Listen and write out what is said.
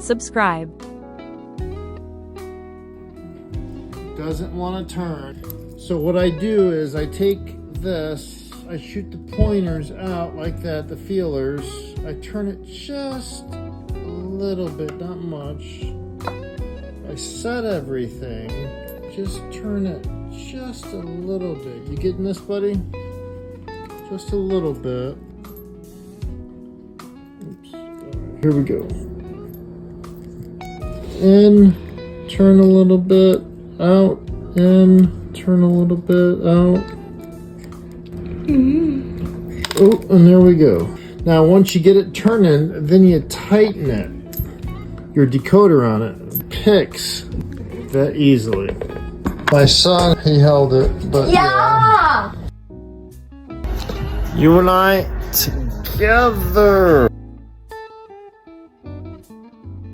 subscribe. Doesn't want to turn. So what I do is I take this, I shoot the pointers out like that, the feelers. I turn it just a little bit, not much. I set everything, just turn it just a little bit. You getting this, buddy? Just a little bit. Oops. Right, here we go. In, turn a little bit, out, in, turn a little bit, out. Oh, and there we go. Now once you get it turning, then you tighten it. Your decoder on it picks that easily. My son, he held it, but yeah. You and I together.